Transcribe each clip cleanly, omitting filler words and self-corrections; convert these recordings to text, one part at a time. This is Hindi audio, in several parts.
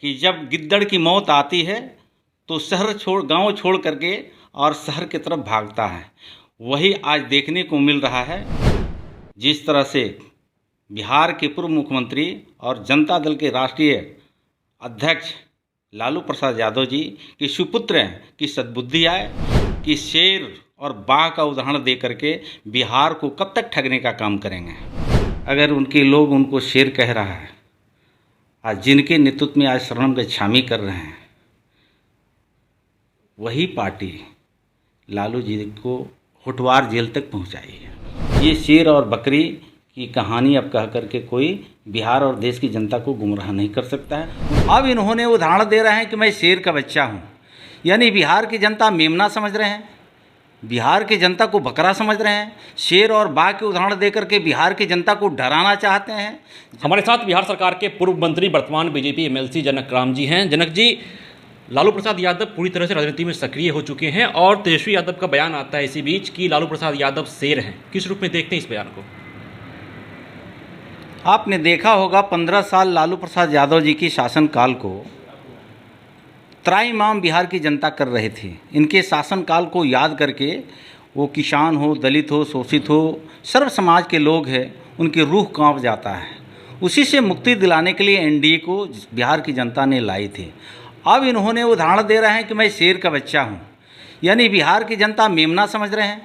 कि जब गिद्दड़ की मौत आती है तो गांव छोड़ करके और शहर की तरफ भागता है। वही आज देखने को मिल रहा है। जिस तरह से बिहार के पूर्व मुख्यमंत्री और जनता दल के राष्ट्रीय अध्यक्ष लालू प्रसाद यादव जी के सुपुत्र हैं कि सद्बुद्धि आए कि शेर और बाघ का उदाहरण दे करके बिहार को कब तक ठगने का काम करेंगे। अगर उनके लोग उनको शेर कह रहा है, आज जिनके नेतृत्व में आज शरणम गच्छामी कर रहे हैं, वही पार्टी लालू जी को होटवार जेल तक पहुंचाई है। ये शेर और बकरी की कहानी अब कह करके कोई बिहार और देश की जनता को गुमराह नहीं कर सकता है। अब इन्होंने उदाहरण दे रहे हैं कि मैं शेर का बच्चा हूं, यानी बिहार की जनता मेमना समझ रहे हैं, बिहार की जनता को बकरा समझ रहे हैं। शेर और बाघ के उदाहरण दे करके बिहार की जनता को डराना चाहते हैं। हमारे साथ बिहार सरकार के पूर्व मंत्री, वर्तमान बीजेपी एमएलसी जनक राम जी हैं। जनक जी, लालू प्रसाद यादव पूरी तरह से राजनीति में सक्रिय हो चुके हैं और तेजस्वी यादव का बयान आता है इसी बीच कि लालू प्रसाद यादव शेर हैं। किस रूप में देखते हैं इस बयान को? आपने देखा होगा 15 साल लालू प्रसाद यादव जी की शासनकाल को त्राईमाम बिहार की जनता कर रहे थे। इनके शासनकाल को याद करके वो किसान हो, दलित हो, शोषित हो, सर्व समाज के लोग हैं, उनकी रूह कांप जाता है। उसी से मुक्ति दिलाने के लिए एनडीए को बिहार की जनता ने लाई थी। अब इन्होंने उदाहरण दे रहे हैं कि मैं शेर का बच्चा हूँ, यानी बिहार की जनता मेमना समझ रहे हैं,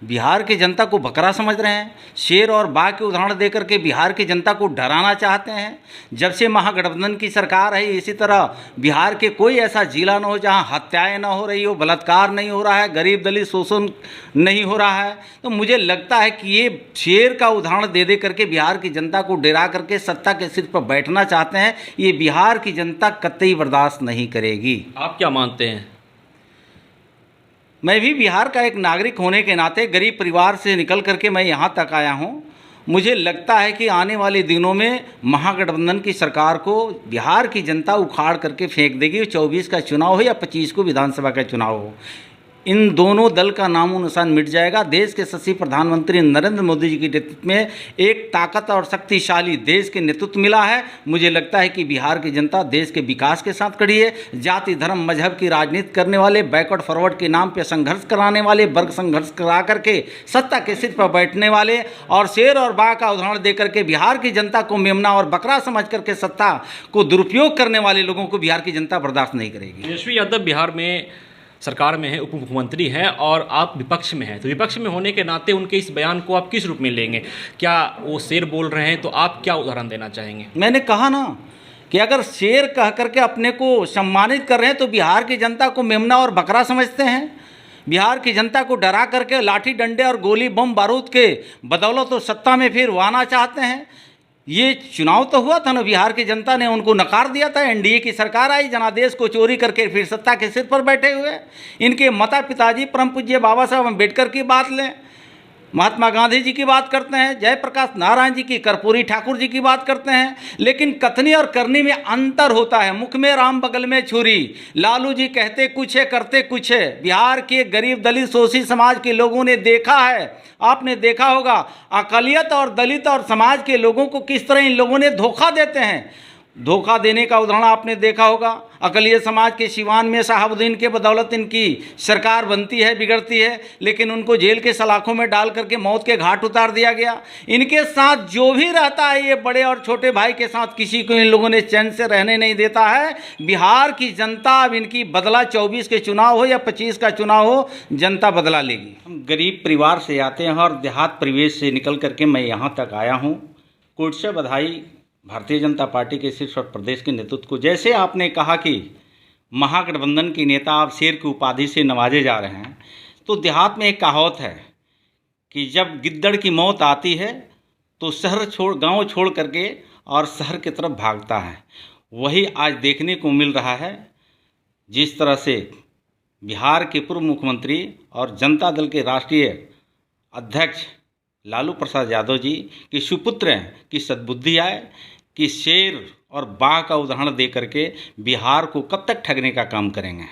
बिहार की जनता को बकरा समझ रहे हैं। शेर और बाघ के उदाहरण दे करके बिहार की जनता को डराना चाहते हैं। जब से महागठबंधन की सरकार है, इसी तरह बिहार के कोई ऐसा जिला न हो जहां हत्याएं न हो रही हो, बलात्कार नहीं हो रहा है, गरीब दलित शोषण नहीं हो रहा है। तो मुझे लगता है कि ये शेर का उदाहरण दे दे करके बिहार की जनता को डरा करके सत्ता के सिर पर बैठना चाहते हैं। ये बिहार की जनता कतई बर्दाश्त नहीं करेगी। आप क्या मानते हैं? मैं भी बिहार का एक नागरिक होने के नाते गरीब परिवार से निकल करके मैं यहाँ तक आया हूँ। मुझे लगता है कि आने वाले दिनों में महागठबंधन की सरकार को बिहार की जनता उखाड़ करके फेंक देगी। 24 का चुनाव हो या 25 को विधानसभा का चुनाव हो, इन दोनों दल का नामो निशान मिट जाएगा। देश के यशस्वी प्रधानमंत्री नरेंद्र मोदी जी के नेतृत्व में एक ताकत और शक्तिशाली देश के नेतृत्व मिला है। मुझे लगता है कि बिहार की जनता देश के विकास के साथ खड़ी है। जाति, धर्म, मजहब की राजनीति करने वाले, बैकवर्ड फॉरवर्ड के नाम पर संघर्ष कराने वाले, वर्ग संघर्ष करा करके सत्ता के सिर पर बैठने वाले और शेर और बाघ का उदाहरण दे करके बिहार की जनता को मेमना और बकरा समझ करके सत्ता को दुरुपयोग करने वाले लोगों को बिहार की जनता बर्दाश्त नहीं करेगी। तेजस्वी यादव बिहार में सरकार में है, उप मुख्यमंत्री हैं और आप विपक्ष में हैं, तो विपक्ष में होने के नाते उनके इस बयान को आप किस रूप में लेंगे? क्या वो शेर बोल रहे हैं, तो आप क्या उदाहरण देना चाहेंगे? मैंने कहा ना कि अगर शेर कह करके अपने को सम्मानित कर रहे हैं तो बिहार की जनता को मेमना और बकरा समझते हैं। बिहार की जनता को डरा करके लाठी डंडे और गोली बम बारूद के बदौलत तो सत्ता में फिर वाना चाहते हैं। ये चुनाव तो हुआ था ना, बिहार की जनता ने उनको नकार दिया था। एनडीए की सरकार आई, जनादेश को चोरी करके फिर सत्ता के सिर पर बैठे हुए। इनके माता पिताजी परम पूज्य बाबा साहब अम्बेडकर की बात लें, महात्मा गांधी जी की बात करते हैं, जयप्रकाश नारायण जी की, कर्पूरी ठाकुर जी की बात करते हैं, लेकिन कथनी और करनी में अंतर होता है। मुख में राम बगल में छुरी। लालू जी कहते कुछ है, करते कुछ है। बिहार के गरीब दलित शोषित समाज के लोगों ने देखा है, आपने देखा होगा अकलियत और दलित और समाज के लोगों को किस तरह इन लोगों ने धोखा देते हैं। धोखा देने का उदाहरण आपने देखा होगा। अकलियत समाज के सिवान में शहाबुद्दीन के बदौलत इनकी सरकार बनती है, बिगड़ती है, लेकिन उनको जेल के सलाखों में डाल करके मौत के घाट उतार दिया गया। इनके साथ जो भी रहता है, ये बड़े और छोटे भाई के साथ किसी को इन लोगों ने चैन से रहने नहीं देता है। बिहार की जनता अब इनकी बदला 24 के चुनाव हो या 25 का चुनाव हो, जनता बदला लेगी। हम गरीब परिवार से आते हैं और देहात परिवेश से निकल करके मैं यहाँ तक आया हूँ। कोर्ट से बधाई भारतीय जनता पार्टी के शीर्ष और प्रदेश के नेतृत्व को। जैसे आपने कहा कि महागठबंधन के नेता अब शेर की उपाधि से नवाजे जा रहे हैं, तो देहात में एक कहावत है कि जब गिद्दड़ की मौत आती है तो गांव छोड़ करके और शहर की तरफ भागता है। वही आज देखने को मिल रहा है। जिस तरह से बिहार के पूर्व मुख्यमंत्री और जनता दल के राष्ट्रीय अध्यक्ष लालू प्रसाद यादव जी के सुपुत्र हैं कि सद्बुद्धि आए कि शेर और बाघ का उदाहरण दे करके बिहार को कब तक ठगने का काम करेंगे।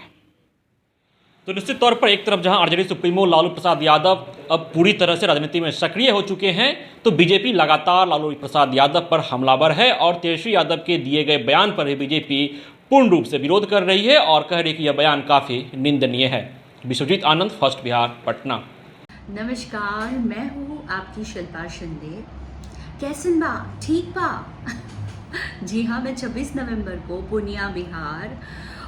तो निश्चित तौर पर एक तरफ जहां आरजेडी सुप्रीमो लालू प्रसाद यादव अब पूरी तरह से राजनीति में सक्रिय हो चुके हैं, तो बीजेपी लगातार लालू प्रसाद यादव पर हमलावर है और तेजस्वी यादव के दिए गए बयान पर भी बीजेपी पूर्ण रूप से विरोध कर रही है और कह रही है कि यह बयान काफ़ी निंदनीय है। विश्वजीत आनंद, फर्स्ट बिहार, पटना। नमस्कार, मैं हूँ आपकी शिल्पा शिंदे। कैसन बा? ठीक बा? जी हाँ, मैं 26 नवंबर को Purnia, Bihar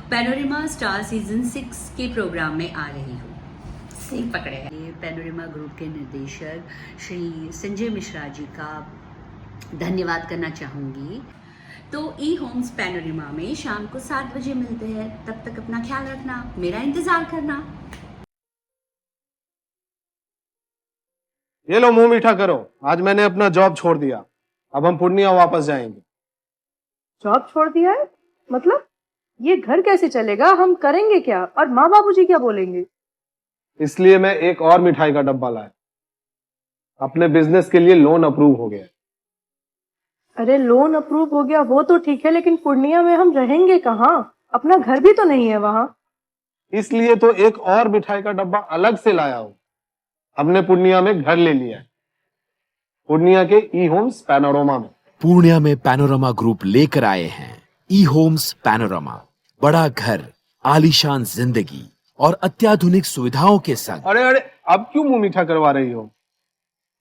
panorama star season 6 के प्रोग्राम में आ रही हूँ। सही पकड़े हैं। पैनोरमा ग्रुप के निर्देशक श्री संजय मिश्रा जी का धन्यवाद करना चाहूँगी। तो ई होम्स पैनोरमा में शाम को 7 बजे मिलते हैं। तब तक अपना ख्याल रखना, मेरा इंतज़ार करना। ये लो मुंह मीठा करो, आज मैंने अपना जॉब छोड़ दिया, अब हम पूर्णिया वापस जाएंगे। जॉब छोड़ दिया है? मतलब ये घर कैसे चलेगा? हम करेंगे क्या? और माँ बाबूजी क्या बोलेंगे? इसलिए मैं एक और मिठाई का डब्बा लाया। अपने बिजनेस के लिए लोन अप्रूव हो गया। अरे लोन अप्रूव हो गया वो तो ठीक है, लेकिन पूर्णिया में हम रहेंगे कहाँ? अपना घर भी तो नहीं है वहाँ। इसलिए तो एक और मिठाई का डब्बा अलग से लाया हूँ। हमने पूर्णिया में घर ले लिया है, पूर्णिया के ई होम्स पैनोरमा में। पूर्णिया में पैनोरमा ग्रुप लेकर आए हैं ई होम्स पैनोरमा। बड़ा घर, आलीशान जिंदगी और अत्याधुनिक सुविधाओं के संग। अरे अरे, अब क्यों मुंह मीठा करवा रही हो?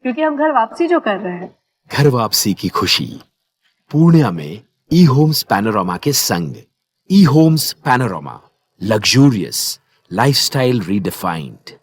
क्योंकि हम घर वापसी जो कर रहे हैं। घर वापसी की खुशी पूर्णिया में ई होम्स पैनोरमा के संग। E homes panorama, luxurious lifestyle redefined.